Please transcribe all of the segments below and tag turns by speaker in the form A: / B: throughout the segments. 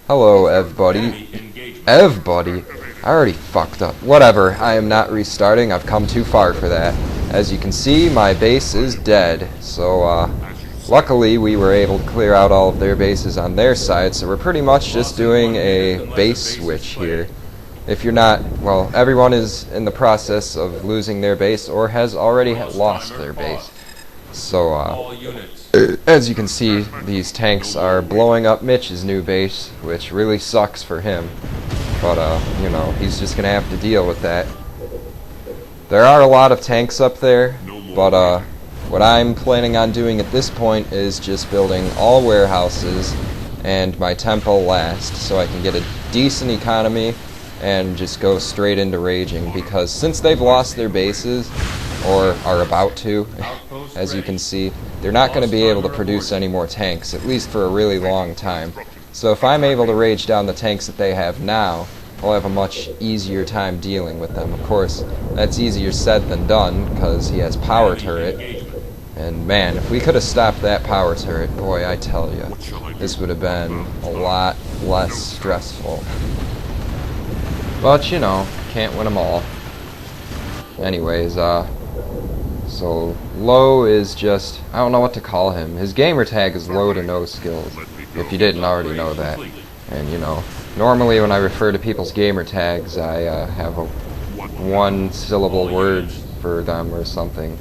A: Hello, everybody. Everybody? I already fucked up. Whatever, I am not restarting. I've come too far for that. As you can see, my base is dead. So, luckily we were able to clear out all of their bases on their side, so we're pretty much just doing a base switch here. If you're not, well, everyone is in the process of losing their base or has already lost their base. So, as you can see, these tanks are blowing up Mitch's new base, which really sucks for him. But, you know, he's just gonna have to deal with that. There are a lot of tanks up there, but, what I'm planning on doing at this point is just building all warehouses and my tempo last, so I can get a decent economy and just go straight into raging, because since they've lost their bases, or are about to, as you can see, they're not going to be able to produce any more tanks, at least for a really long time. So if I'm able to rage down the tanks that they have now, I'll have a much easier time dealing with them. Of course, that's easier said than done, because he has power turret. And man, if we could have stopped that power turret, boy, I tell you, this would have been a lot less stressful. But, you know, can't win them all. Anyways, so Low is just, I don't know what to call him. His gamer tag is low to no skills, if you didn't already know that. And, you know, normally when I refer to people's gamer tags, I have a one-syllable word for them or something.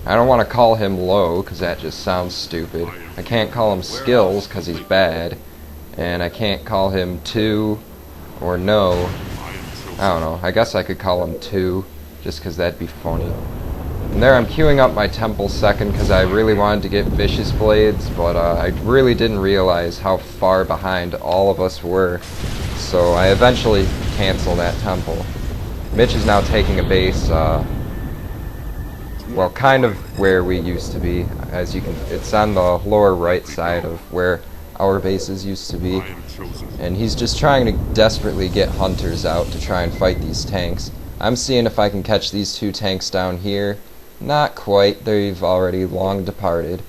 A: I don't want to call him Low, because that just sounds stupid. I can't call him Skills, because he's bad. And I can't call him Two or No. I don't know. I guess I could call him Two, just because that'd be funny. And there I'm queuing up my temple second, because I really wanted to get Vicious Blades, but I really didn't realize how far behind all of us were. So I eventually canceled that temple. Mitch is now taking a base, well, kind of where we used to be. As you can, it's on the lower right side of where our bases used to be. And he's just trying to desperately get hunters out to try and fight these tanks. I'm seeing if I can catch these two tanks down here. Not quite, they've already long departed.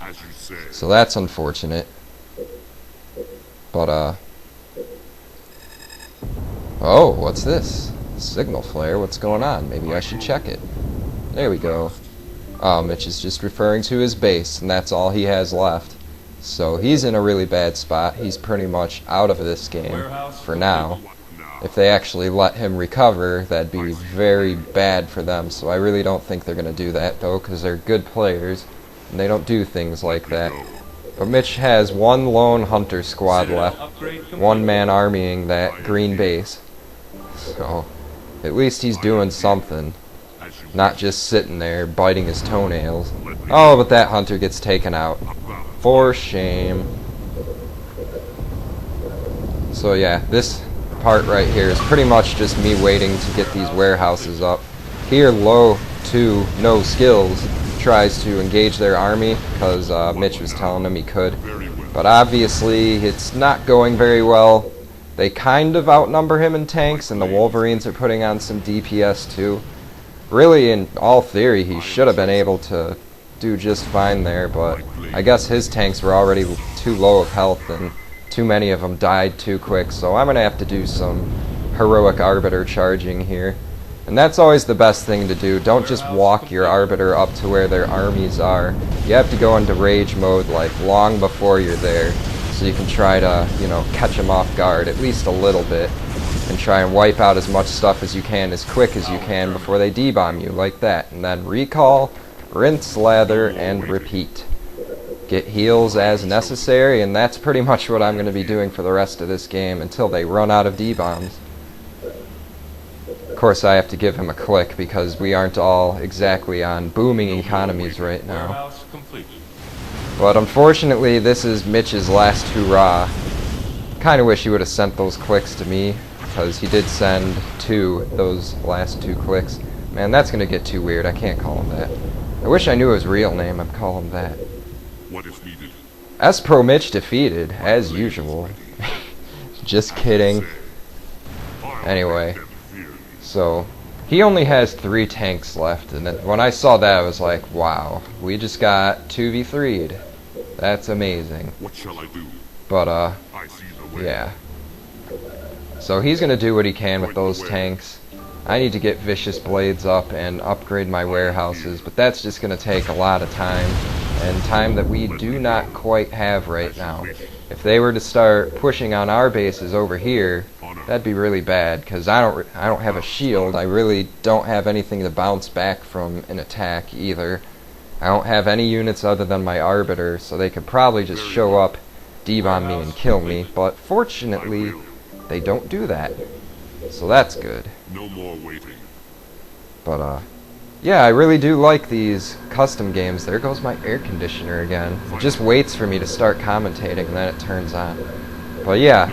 A: So that's unfortunate. But, oh, what's this? Signal flare, what's going on? Maybe I should check it. There we go. Oh, Mitch is just referring to his base, and that's all he has left. So he's in a really bad spot. He's pretty much out of this game for now. If they actually let him recover, that'd be very bad for them. So I really don't think they're going to do that, though, because they're good players, and they don't do things like that. But Mitch has one lone hunter squad left, one-man armying that green base. So at least he's doing something. Not just sitting there biting his toenails. Oh, but that hunter gets taken out. For shame. So yeah, this part right here is pretty much just me waiting to get these warehouses up. Here, Low to no skills tries to engage their army, because Mitch was telling him he could. But obviously, it's not going very well. They kind of outnumber him in tanks, and the Wolverines are putting on some DPS too. Really, in all theory, he should have been able to do just fine there, but I guess his tanks were already too low of health, and too many of them died too quick, so I'm going to have to do some heroic Arbiter charging here. And that's always the best thing to do. Don't just walk your Arbiter up to where their armies are. You have to go into rage mode, like, long before you're there, so you can try to, you know, catch them off guard, at least a little bit. And try and wipe out as much stuff as you can, as quick as you can, before they debomb you, like that. And then recall, rinse, lather, and repeat. Get heals as necessary, and that's pretty much what I'm going to be doing for the rest of this game, until they run out of debombs. Of course, I have to give him a click, because we aren't all exactly on booming economies right now. But unfortunately, this is Mitch's last hurrah. Kinda wish he would have sent those clicks to me, because he did send those last two clicks. Man, that's gonna get too weird. I can't call him that. I wish I knew his real name. I'd call him that.
B: What is needed?
A: S-Pro Mitch defeated, as usual. Just kidding. Anyway, so he only has 3 tanks left, and when I saw that, I was like, wow, we just got 2v3'd. That's amazing.
B: What shall I do?
A: But,
B: I see the way.
A: yeah. So he's going to do what he can with those tanks. I need to get vicious blades up and upgrade my warehouses, but that's just going to take a lot of time, and time that we do not quite have right now. If they were to start pushing on our bases over here, that'd be really bad, because I don't have a shield. I really don't have anything to bounce back from an attack either. I don't have any units other than my Arbiter, so they could probably just show up, D-bomb me, and kill me, but fortunately, they don't do that. So that's good.
B: No more waiting.
A: But, yeah, I really do like these custom games. There goes my air conditioner again. It just waits for me to start commentating, and then it turns on. But yeah,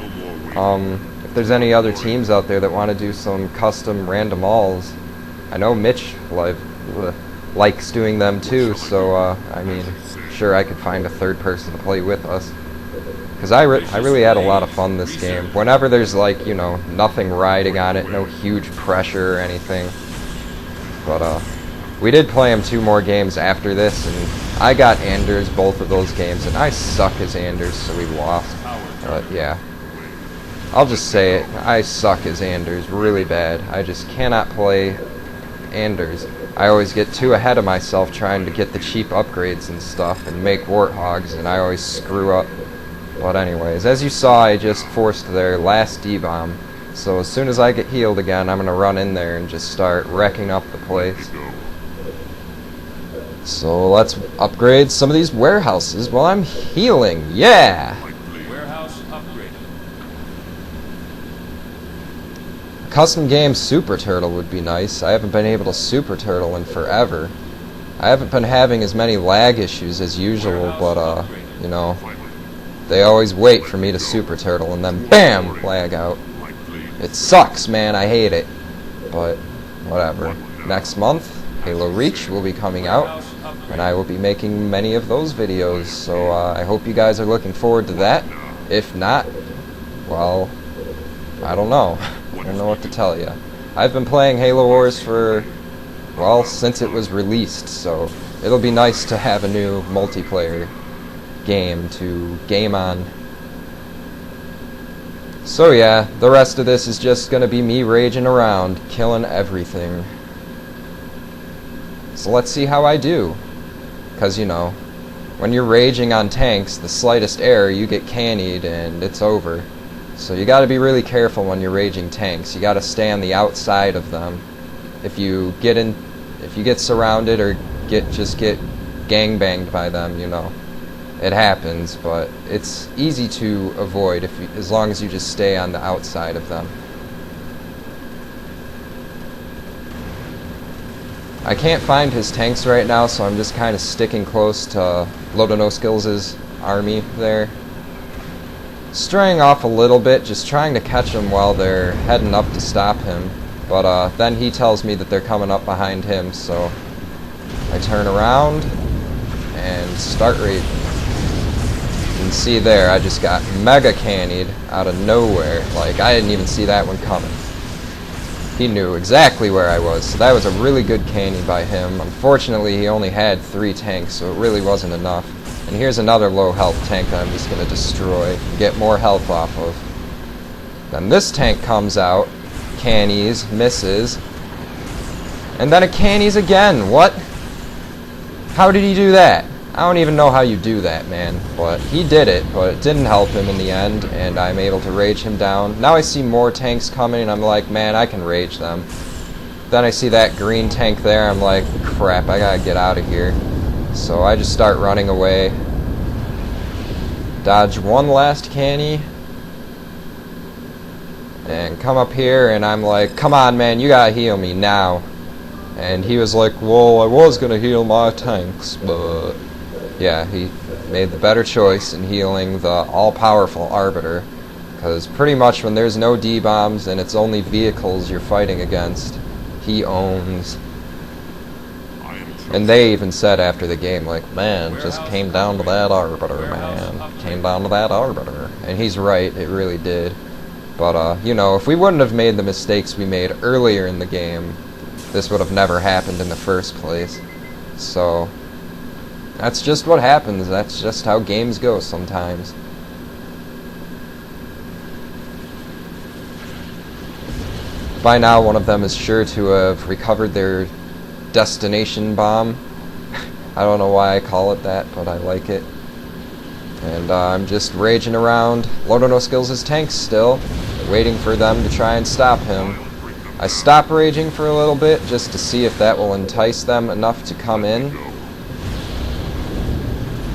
A: if there's any other teams out there that want to do some custom random alls, I know Mitch likes doing them too, so, I mean, sure, I could find a third person to play with us. Because I really had a lot of fun this game. Whenever there's, like, you know, nothing riding on it, no huge pressure or anything. But, we did play him 2 more games after this, and I got Anders both of those games, and I suck as Anders, so we lost. But, yeah. I'll just say it, I suck as Anders really bad. I just cannot play Anders. I always get too ahead of myself trying to get the cheap upgrades and stuff, and make Warthogs, and I always screw up. But anyways, as you saw, I just forced their last D-bomb. So as soon as I get healed again, I'm going to run in there and just start wrecking up the place. So let's upgrade some of these warehouses while I'm healing. Yeah!
B: Warehouse upgraded.
A: A custom game Super Turtle would be nice. I haven't been able to Super Turtle in forever. I haven't been having as many lag issues as usual, but, you know, they always wait for me to Super Turtle and then BAM! Lag out. It sucks, man. I hate it. But, whatever. Next month, Halo Reach will be coming out, and I will be making many of those videos, so I hope you guys are looking forward to that. If not, well, I don't know. I don't know what to tell you. I've been playing Halo Wars for, well, since it was released, so it'll be nice to have a new multiplayer game to game on. So yeah, the rest of this is just gonna be me raging around, killing everything. So let's see how I do. Cause you know, when you're raging on tanks, the slightest error you get cannied and it's over. So you gotta be really careful when you're raging tanks. You gotta stay on the outside of them. If you get surrounded or just get gangbanged by them, you know, it happens, but it's easy to avoid as long as you just stay on the outside of them. I can't find his tanks right now, so I'm just kind of sticking close to Lodonoskills' army there. Straying off a little bit, just trying to catch them while they're heading up to stop him. But then he tells me that they're coming up behind him, so I turn around and start raiding. You can see there, I just got mega cannied out of nowhere. Like, I didn't even see that one coming. He knew exactly where I was, so that was a really good canny by him. Unfortunately, he only had 3 tanks, so it really wasn't enough. And here's another low health tank that I'm just going to destroy and get more health off of. Then this tank comes out, cannies, misses, and then it cannies again. What? How did he do that? I don't even know how you do that, man. But he did it, but it didn't help him in the end, and I'm able to rage him down. Now I see more tanks coming, and I'm like, man, I can rage them. Then I see that green tank there, I'm like, crap, I gotta get out of here. So I just start running away. Dodge one last canny. And come up here, and I'm like, come on, man, you gotta heal me now. And he was like, well, I was gonna heal my tanks, but... yeah, he made the better choice in healing the all-powerful Arbiter, because pretty much when there's no D-bombs and it's only vehicles you're fighting against, he owns. And they even said after the game, like, man, just came down to that Arbiter, man. Came down to that Arbiter. And he's right, it really did. But, you know, if we wouldn't have made the mistakes we made earlier in the game, this would have never happened in the first place. So... that's just what happens. That's just how games go sometimes. By now, one of them is sure to have recovered their destination bomb. I don't know why I call it that, but I like it. And I'm just raging around. Loader No Skills' his tanks still, waiting for them to try and stop him. I stop raging for a little bit just to see if that will entice them enough to come in.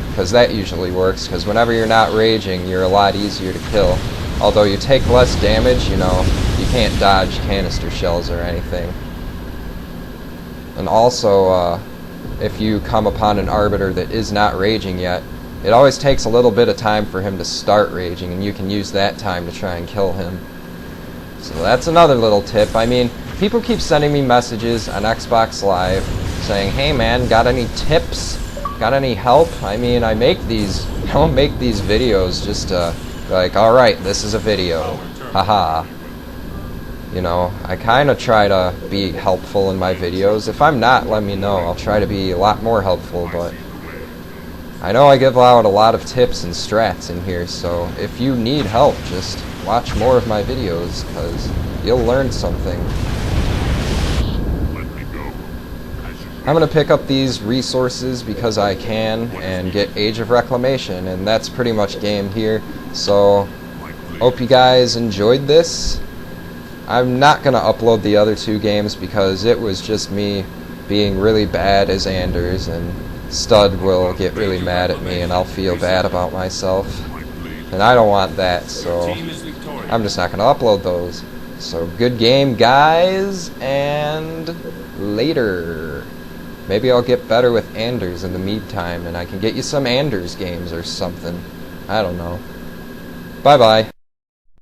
A: Because that usually works, because whenever you're not raging, you're a lot easier to kill. Although you take less damage, you know, you can't dodge canister shells or anything. And also, if you come upon an Arbiter that is not raging yet, it always takes a little bit of time for him to start raging, and you can use that time to try and kill him. So that's another little tip. I mean, people keep sending me messages on Xbox Live saying, "Hey man, got any tips? Got any help?" I mean, I don't make these videos just to like, alright, this is a video. Haha. You know, I kind of try to be helpful in my videos. If I'm not, let me know. I'll try to be a lot more helpful, but I know I give out a lot of tips and strats in here, so if you need help, just watch more of my videos, because you'll learn something. I'm going to pick up these resources because I can and get Age of Reclamation, and that's pretty much game here. So, hope you guys enjoyed this. I'm not going to upload the other two games because it was just me being really bad as Anders, and Stud will get really mad at me and I'll feel bad about myself. And I don't want that, so I'm just not going to upload those. So, good game, guys, and later. Maybe I'll get better with Anders in the meantime, and I can get you some Anders games or something. I don't know. Bye-bye.